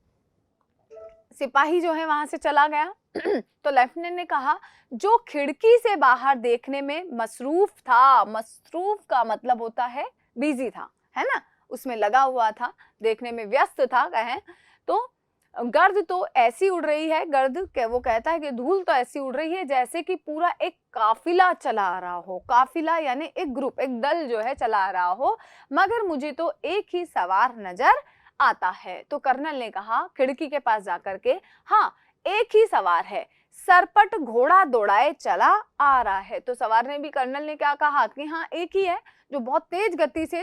सिपाही जो है वहां से चला गया। तो लेफ्टिनेंट ने कहा जो खिड़की से बाहर देखने में मसरूफ था, मसरूफ का मतलब होता है बिजी था, है ना, उसमें लगा हुआ था, देखने में व्यस्त था कहें तो। गर्द तो ऐसी उड़ रही है, गर्द वो कहता है कि धूल तो ऐसी उड़ रही है जैसे कि पूरा एक काफिला चला आ रहा हो। काफिला यानी एक ग्रुप, एक दल जो है चला आ रहा हो, मगर मुझे तो एक ही सवार नजर आता है। तो कर्नल ने कहा खिड़की के पास जाकर के, हाँ एक ही सवार है, सरपट घोड़ा दौड़ाए चला आ रहा है। तो सवार ने भी, कर्नल ने क्या कहा कि हाँ एक ही है जो बहुत तेज गति से,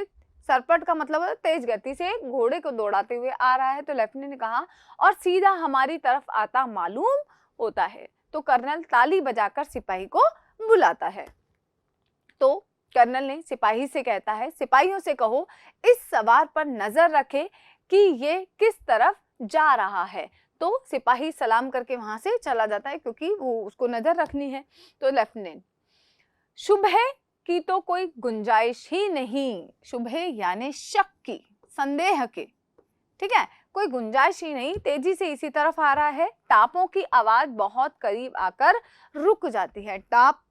सरपट का मतलब है तेज गति से घोड़े को दौड़ाते हुए आ रहा है। तो लेफ्टिनेंट ने कहा और सीधा हमारी तरफ आता मालूम होता है। तो कर्नल ताली बजाकर सिपाही को बुलाता है। तो कर्नल ने सिपाही से कहता है सिपाहियों से कहो इस सवार पर नजर रखे कि ये किस तरफ जा रहा है। तो सिपाही सलाम करके वहां से चला जाता है क्योंकि वो उसको नजर रखनी है। तो लेफ्टिनेंट सुबह की तो कोई गुंजाइश ही नहीं, शुभे यानी शक की, संदेह की, ठीक है, कोई गुंजाइश ही नहीं, तेजी से इसी तरफ आ रहा है। टापों की आवाज बहुत करीब आकर रुक जाती है। टाप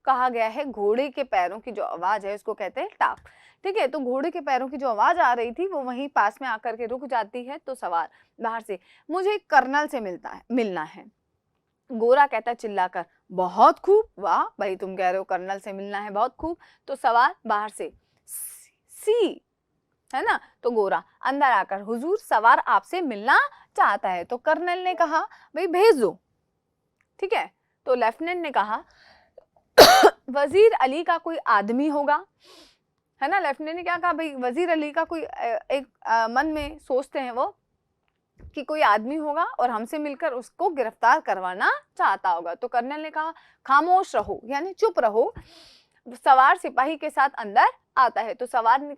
कहा गया है घोड़े के पैरों की जो आवाज है उसको कहते हैं टाप, ठीक है। तो घोड़े के पैरों की जो आवाज आ रही थी वो वहीं पास में आकर के रुक जाती है। तो सवार बाहर से, मुझे कर्नल से मिलना है। गोरा कहता है चिल्लाकर, बहुत खूब, वाह भाई तुम कह रहे हो कर्नल से मिलना है, बहुत खूब। तो सवार बाहर से, सी, है ना। तो गोरा अंदर आकर, हुजूर सवार आपसे मिलना चाहता है। तो कर्नल ने कहा भाई भेज दो, ठीक है। तो लेफ्टिनेंट ने कहा वजीर अली का कोई आदमी होगा, है ना। लेफ्टिनेंट ने क्या कहा, भाई वजीर अली का कोई एक मन में सोचते हैं वो कि कोई आदमी होगा और हमसे मिलकर उसको गिरफ्तार करवाना चाहता होगा। तो कर्नल ने कहा खामोश रहो, यानी चुप रहो। सवार सिपाही के साथ अंदर आता है। तो सवार ने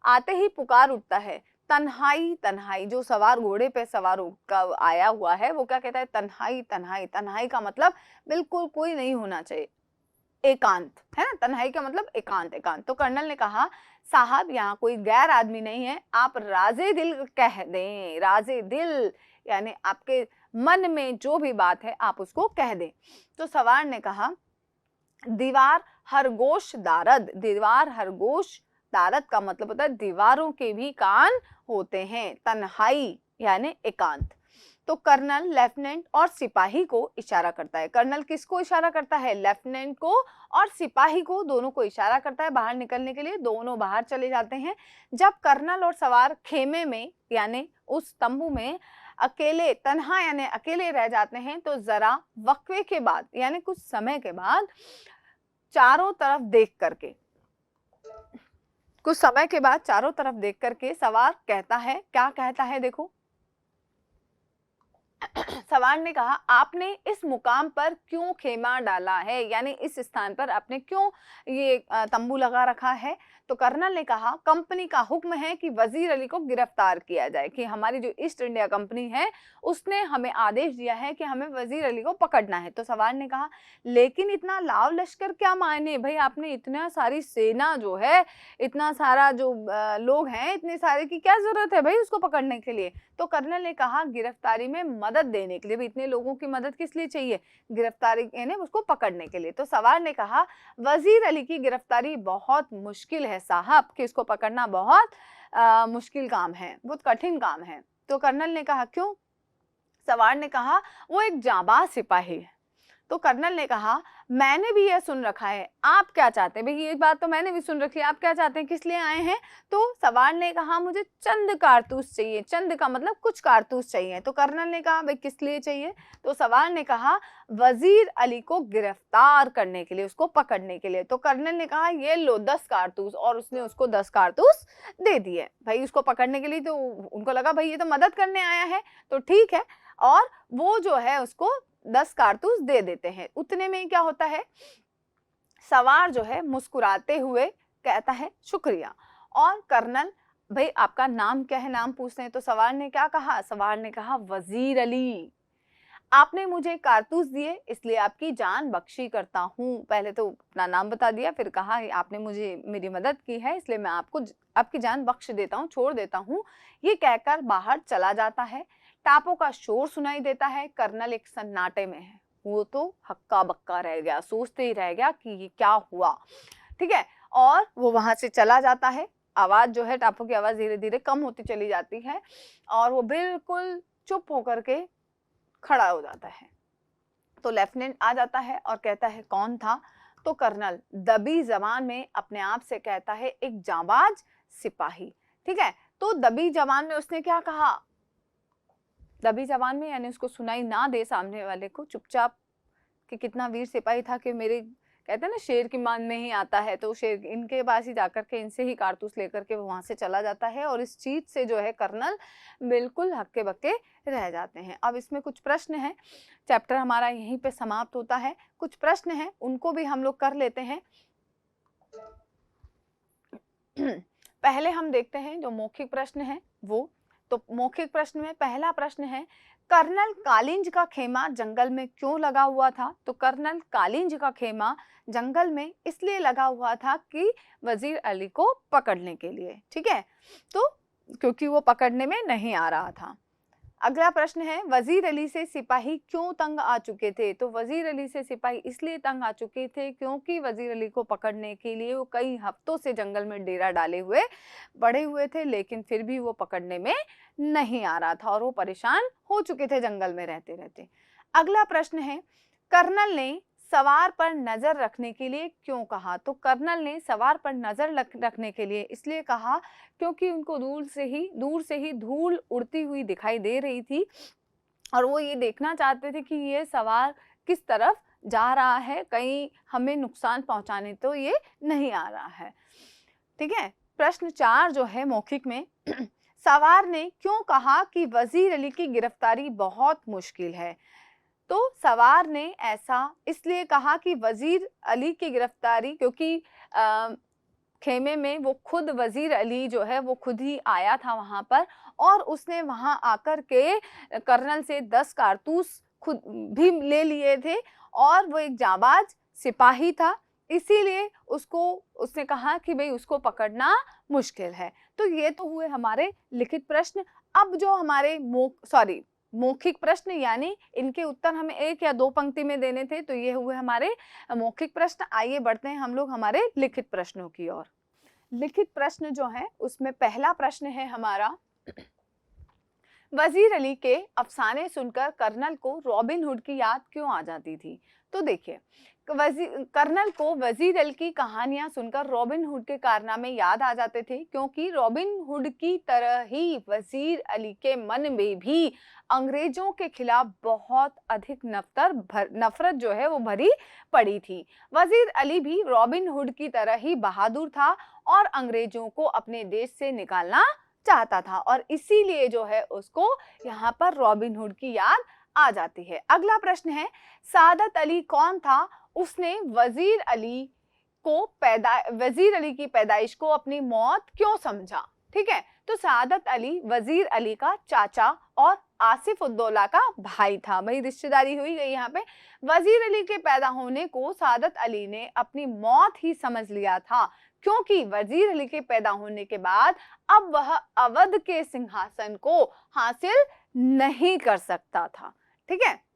आते ही पुकार उठता है, तन्हाई तन्हाई। जो सवार घोड़े पे सवार का आया हुआ है वो क्या कहता है, तन्हाई तन्हाई। तन्हाई का मतलब बिल्कुल कोई नहीं होना चाहिए, एकांत, है ना। तन्हाई का मतलब एकांत, एकांत। तो कर्नल ने कहा साहब यहाँ कोई गैर आदमी नहीं है, आप राजे दिल कह दें। राजे दिल यानी आपके मन में जो भी बात है आप उसको कह दें। तो सवार ने कहा दीवार हरगोश दारद। दीवार हरगोश दारद का मतलब होता है दीवारों के भी कान होते हैं। तन्हाई यानी एकांत। तो कर्नल लेफ्टिनेंट और सिपाही को इशारा करता है। कर्नल किसको इशारा करता है, लेफ्टिनेंट को और सिपाही को, दोनों को इशारा करता है बाहर निकलने के लिए। दोनों बाहर चले जाते हैं। जब कर्नल और सवार खेमे में यानी उस तंबू में अकेले, तन्हा यानी अकेले रह जाते हैं, तो जरा वक्फे के बाद यानी कुछ समय के बाद चारों तरफ देख करके, कुछ समय के बाद चारों तरफ देख करके सवार कहता है, क्या कहता है देखो। सवार ने कहा आपने इस मुकाम पर क्यों खेमा डाला है, यानी इस स्थान पर आपने क्यों ये तंबू लगा रखा है। तो कर्नल ने कहा कंपनी का हुक्म है कि वजीर अली को गिरफ्तार किया जाए, कि हमारी जो ईस्ट इंडिया कंपनी है उसने हमें आदेश दिया है कि हमें वजीर अली को पकड़ना है। तो सवार ने कहा लेकिन इतना लाव लश्कर क्या मायने भाई, आपने इतना सारी सेना जो है, इतना सारा जो लोग हैं, इतने सारे की क्या जरूरत है भाई उसको पकड़ने के लिए। तो कर्नल ने कहा गिरफ्तारी में मदद देने के लिए, भी इतने लोगों की मदद किस लिए चाहिए, गिरफ्तारी यानी उसको पकड़ने के लिए। तो सवार ने कहा वजीर अली की गिरफ्तारी बहुत मुश्किल है साहब, कि इसको पकड़ना बहुत मुश्किल काम है, बहुत कठिन काम है। तो कर्नल ने कहा क्यों। सवार ने कहा वो एक जाबाज सिपाही है। तो कर्नल ने कहा मैंने भी यह सुन रखा है, आप क्या चाहते हैं भाई, ये बात तो मैंने भी सुन रखी है, आप क्या चाहते हैं, किस लिए आए हैं। तो सवार ने कहा मुझे चंद कारतूस चाहिए। चंद का मतलब कुछ कारतूस चाहिए। तो कर्नल ने कहा भाई किस लिए चाहिए। तो सवार ने कहा वजीर अली को गिरफ्तार करने के लिए, उसको पकड़ने के लिए। तो कर्नल ने कहा ये लो 10 कारतूस, और उसने उसको 10 कारतूस दे दिए भाई उसको पकड़ने के लिए। तो उनको लगा भाई ये तो मदद करने आया है, तो ठीक है, और वो जो है उसको 10 कारतूस दे देते हैं। उतने में क्या होता है, सवार जो है मुस्कुराते हुए कहता है शुक्रिया। और कर्नल भाई आपका नाम क्या है, नाम पूछते हैं। तो सवार ने क्या कहा, सवार ने कहा वजीर अली, आपने मुझे कारतूस दिए इसलिए आपकी जान बख्शी करता हूँ। पहले तो अपना नाम बता दिया, फिर कहा आपने मुझे मेरी मदद की है इसलिए मैं आपको आपकी जान बख्श देता हूँ, छोड़ देता हूँ। ये कहकर बाहर चला जाता है। टापों का शोर सुनाई देता है। कर्नल एक सन्नाटे में है, वो तो हक्का बक्का रह गया, सोचते ही रह गया कि ये क्या हुआ, ठीक है। और वो वहां से चला जाता है। आवाज जो है, टापों की आवाज धीरे धीरे कम होती चली जाती है और वो बिल्कुल चुप होकर के खड़ा हो जाता है। तो लेफ्टिनेंट आ जाता है और कहता है कौन था। तो कर्नल दबी जबान में अपने आप से कहता है एक जाबाज सिपाही, ठीक है। तो दबी जबान में उसने क्या कहा, दबी जबान में यानी उसको सुनाई ना दे सामने वाले को, चुपचाप, कि कितना वीर सिपाही था, कि मेरे कहते हैं ना शेर की मान में ही आता है, तो शेर इनके पास ही जाकर के इनसे ही कारतूस लेकर के वो वहां से चला जाता है। और इस चीज से जो है कर्नल बिल्कुल हक्के बक्के रह जाते हैं। अब इसमें कुछ प्रश्न हैं, चैप्टर हमारा यहीं पे समाप्त होता है। कुछ प्रश्न हैं उनको भी हम लोग कर लेते हैं। पहले हम देखते हैं जो मौखिक प्रश्न है वो। तो मौखिक प्रश्न में पहला प्रश्न है कर्नल कालिंज का खेमा जंगल में क्यों लगा हुआ था? तो कर्नल कालिंज का खेमा जंगल में इसलिए लगा हुआ था कि वजीर अली को पकड़ने के लिए, ठीक है, तो क्योंकि वो पकड़ने में नहीं आ रहा था। अगला प्रश्न है, वजीर अली से सिपाही क्यों तंग आ चुके थे? तो वजीर अली से सिपाही इसलिए तंग आ चुके थे क्योंकि वजीर अली को पकड़ने के लिए वो कई हफ्तों से जंगल में डेरा डाले हुए पड़े हुए थे, लेकिन फिर भी वो पकड़ने में नहीं आ रहा था और वो परेशान हो चुके थे जंगल में रहते रहते। अगला प्रश्न है, कर्नल ने सवार पर नजर रखने के लिए क्यों कहा? तो कर्नल ने सवार पर नजर रखने के लिए इसलिए कहा क्योंकि उनको दूर से ही धूल उड़ती हुई दिखाई दे रही थी और वो ये देखना चाहते थे कि ये सवार किस तरफ जा रहा है, कहीं हमें नुकसान पहुंचाने तो ये नहीं आ रहा है, ठीक है। प्रश्न 4 जो है मौखिक में, सवार ने क्यों कहा कि वजीर अली की गिरफ्तारी बहुत मुश्किल है? तो सवार ने ऐसा इसलिए कहा कि वजीर अली की गिरफ्तारी, क्योंकि खेमे में वो खुद वजीर अली जो है वो खुद ही आया था वहां पर और उसने वहां आकर के कर्नल से 10 कारतूस खुद भी ले लिए थे और वो एक जाबाज सिपाही था, इसीलिए उसने कहा कि भाई उसको पकड़ना मुश्किल है। तो ये तो हुए हमारे लिखित प्रश्न। अब जो हमारे मौखिक प्रश्न, यानी इनके उत्तर हमें 1 या 2 पंक्ति में देने थे, तो ये हुए हमारे मौखिक प्रश्न। आइए बढ़ते हैं हम लोग हमारे लिखित प्रश्नों की ओर। लिखित प्रश्न जो है उसमें पहला प्रश्न है हमारा, वजीर अली के अफसाने सुनकर कर्नल को रॉबिन हुड की याद क्यों आ जाती थी? तो देखिए, कर्नल को वजीर अली की कहानियां सुनकर रॉबिन हुड के कारनामे याद आ जाते थे, क्योंकि रॉबिन हुड की तरह ही वजीर अली के मन में भी अंग्रेजों के खिलाफ बहुत अधिक नफरत जो है वो भरी पड़ी थी। वजीर अली भी रॉबिन हुड की तरह ही बहादुर था और अंग्रेजों को अपने देश से निकालना चाहता था और इसीलिए जो है उसको यहाँ पर रॉबिन हुड की याद आ जाती है। अगला प्रश्न है, सादत अली कौन था? उसने वजीर अली की पैदाइश को अपनी मौत क्यों समझा? ठीक है, तो सादत अली वजीर अली का चाचा और आसिफ उद्दौला का भाई था। भाई रिश्तेदारी हुई गई यहाँ पे। वजीर अली के पैदा होने को सादत अली ने अपनी मौत ही समझ लिया था, क्योंकि वजीर अली के पैदा होने के बाद अब वह अवध के सिंहासन को हासिल नहीं कर सकता था। ठीक है।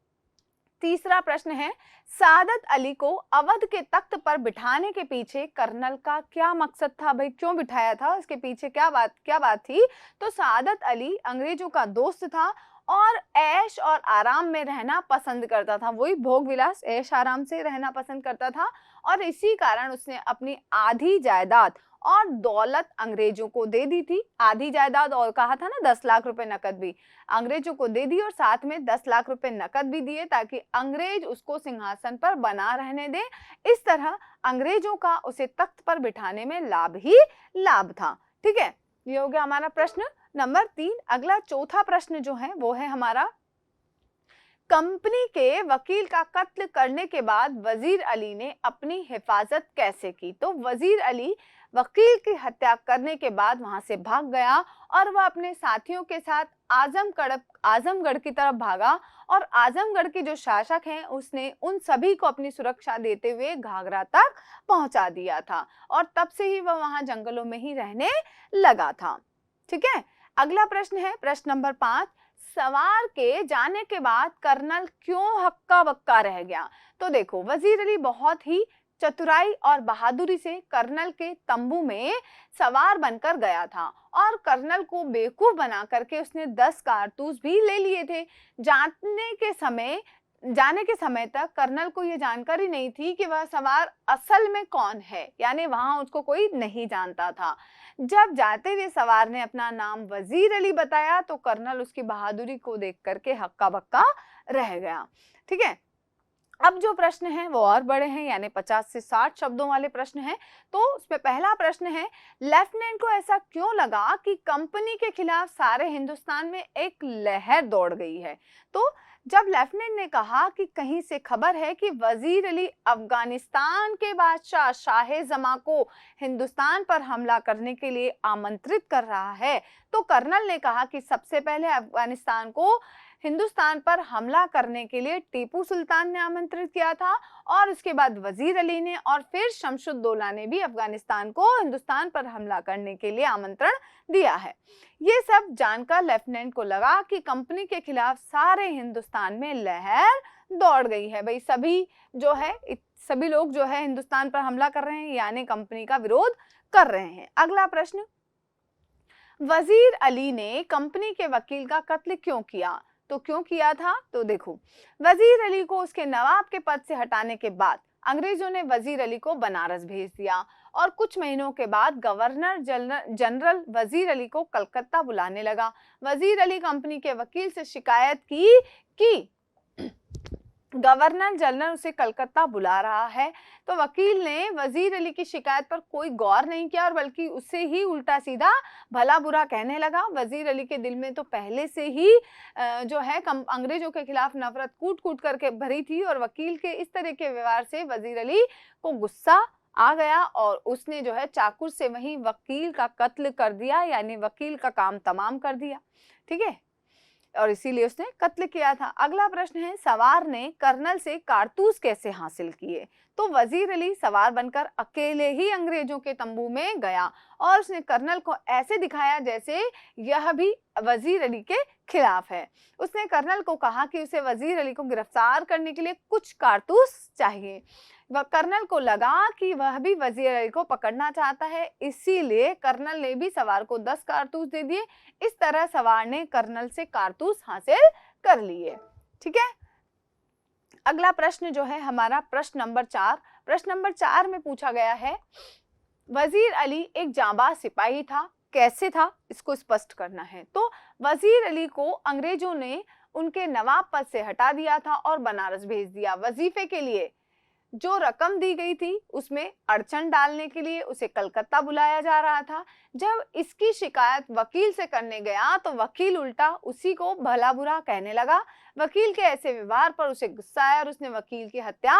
तीसरा प्रश्न है, सादत अली को अवध के तख्त पर बिठाने के पीछे कर्नल का क्या मकसद था? भाई क्यों बिठाया था, इसके पीछे क्या बात थी? तो सादत अली अंग्रेजों का दोस्त था और ऐश और आराम में रहना पसंद करता था। वही भोग विलास, ऐश आराम से रहना पसंद करता था और इसी कारण उसने अपनी आधी जायदाद और दौलत अंग्रेजों को दे दी थी। आधी जायदाद और कहा था ना 10 लाख रुपए नकद भी अंग्रेजों को दे दी और साथ में 10 लाख रुपए नकद भी दिए ताकि अंग्रेज उसको सिंहासन पर बना रहने दे। इस तरह अंग्रेजों का उसे तख्त पर बिठाने में लाभ ही लाभ था। ठीक है, ये हो गया हमारा प्रश्न नंबर 3। अगला चौथा प्रश्न जो है वो है हमारा, कंपनी के वकील का कत्ल करने के बाद वजीर अली ने अपनी हिफाजत कैसे की? तो वजीर अली वकील की हत्या करने के बाद वहां से भाग गया और वह अपने साथियों के साथ आजमगढ़ की तरफ भागा और आजमगढ़ के जो शासक हैं उसने उन सभी को अपनी सुरक्षा देते हुए घाघरा तक पहुंचा दिया था और तब से ही वह वहां जंगलों में ही रहने लगा था। ठीक है, अगला प्रश्न है प्रश्न नंबर 5, सवार के जाने के बाद कर्नल क्यों हक्का बक्का रह गया? तो देखो, वजीर अली बहुत ही चतुराई और बहादुरी से कर्नल के तंबू में सवार बनकर गया था और कर्नल को बेवकूफ बना करके उसने 10 कारतूस भी ले लिए थे। जाने के समय तक कर्नल को यह जानकारी नहीं थी कि वह सवार असल में कौन है, यानी वहां उसको कोई नहीं जानता था। जब जाते हुए सवार ने अपना नाम वजीर अली बताया तो कर्नल उसकी बहादुरी को देख करके हक्का बक्का रह गया। ठीक है, अब जो प्रश्न है वो और बड़े हैं, यानी 50 से 60 शब्दों वाले प्रश्न हैं। तो उसमें पहला प्रश्न है, लेफ्टिनेंट को ऐसा क्यों लगा कि कंपनी के खिलाफ सारे हिंदुस्तान में एक लहर दौड़ गई है? तो जब लेफ्टिनेंट ने कहा कि कहीं से खबर है कि वजीर अली अफगानिस्तान के बादशाह शाह जमा को हिंदुस्तान पर हमला करने के लिए आमंत्रित कर रहा है, तो कर्नल ने कहा कि सबसे पहले अफगानिस्तान को हिंदुस्तान पर हमला करने के लिए टीपू सुल्तान ने आमंत्रित किया था और उसके बाद वजीर अली ने और फिर शमशुद्दौला ने भी अफगानिस्तान को हिंदुस्तान पर हमला करने के लिए आमंत्रण दिया है। ये सब जानकर लेफ्टिनेंट को लगा कि कंपनी के खिलाफ सारे हिंदुस्तान में लहर दौड़ गई है। भाई सभी लोग जो है हिंदुस्तान पर हमला कर रहे हैं, यानी कंपनी का विरोध कर रहे हैं। अगला प्रश्न, वजीर अली ने कंपनी के वकील का कत्ल क्यों किया? तो क्यों किया था? तो देखो, वजीर अली को उसके नवाब के पद से हटाने के बाद अंग्रेजों ने वजीर अली को बनारस भेज दिया और कुछ महीनों के बाद गवर्नर जनरल वजीर अली को कलकत्ता बुलाने लगा। वजीर अली कंपनी के वकील से शिकायत की कि गवर्नर जनरल उसे कलकत्ता बुला रहा है। तो वकील ने वजीर अली की शिकायत पर कोई गौर नहीं किया और बल्कि उससे ही उल्टा सीधा भला बुरा कहने लगा। वजीर अली के दिल में तो पहले से ही जो है अंग्रेजों के खिलाफ नफरत कूट कूट करके भरी थी और वकील के इस तरह के व्यवहार से वजीर अली को गुस्सा आ गया और उसने जो है चाकू से वहीं वकील का कत्ल कर दिया, यानी वकील का काम तमाम कर दिया। ठीक है, और इसीलिए उसने कत्ल किया था। अगला प्रश्न है, सवार ने कर्नल से कारतूस कैसे हासिल किए? तो वजीर अली सवार बनकर अकेले ही अंग्रेजों के तंबू में गया और उसने कर्नल को ऐसे दिखाया जैसे यह भी वजीर अली के खिलाफ है। उसने कर्नल को कहा कि उसे वजीर अली को गिरफ्तार करने के लिए कुछ कारतूस चाहिए। वह कर्नल को लगा कि वह भी वजीर अली को पकड़ना चाहता है, इसीलिए कर्नल ने भी सवार को 10 कारतूस दे दिए। इस तरह सवार ने कर्नल से कारतूस हासिल कर लिए। ठीक है, अगला प्रश्न जो है हमारा प्रश्न नंबर 4। प्रश्न नंबर 4 में पूछा गया है, वजीर अली एक जांबाज सिपाही था, कैसे था इसको स्पष्ट करना है। तो वजीर अली को अंग्रेजों ने उनके नवाब पद से हटा दिया था और बनारस भेज दिया। वजीफे के लिए जो रकम दी गई थी उसमें अड़चन डालने के लिए उसे कलकत्ता बुलाया जा रहा था। जब इसकी शिकायत वकील से करने गया तो वकील उल्टा उसी को भला बुरा कहने लगा। वकील के ऐसे व्यवहार पर उसे गुस्सा आया और उसने वकील की हत्या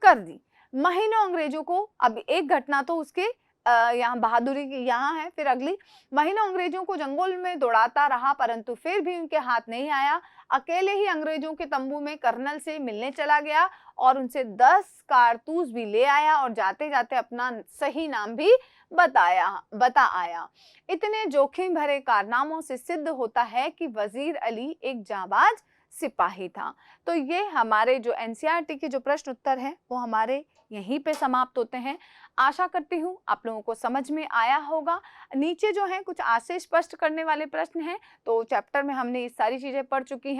कर दी। महीनों अंग्रेजों को, अब एक घटना तो उसके यहाँ बहादुरी की यहाँ है, फिर अगली, महीनों अंग्रेजों को जंगल में दौड़ाता रहा परंतु फिर भी उनके हाथ नहीं आया। अकेले ही अंग्रेजों के तंबू में कर्नल से मिलने चला गया और उनसे 10 कारतूस भी ले आया और जाते जाते अपना सही नाम भी बता आया। इतने जोखिम भरे कारनामों से सिद्ध होता है कि वजीर अली एक जाबाज सिपाही था। तो ये हमारे जो एनसीईआरटी के जो प्रश्न उत्तर हैं वो हमारे यहीं पे समाप्त होते हैं। आशा करती हूँ आप लोगों को समझ में आया होगा। नीचे जो है कुछ आशय स्पष्ट करने वाले प्रश्न हैं, तो चैप्टर में हमने ये सारी चीजें पढ़ चुके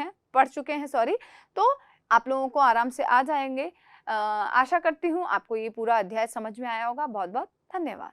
हैं तो आप लोगों को आराम से आ जाएंगे। आशा करती हूँ आपको ये पूरा अध्याय समझ में आया होगा। बहुत बहुत धन्यवाद।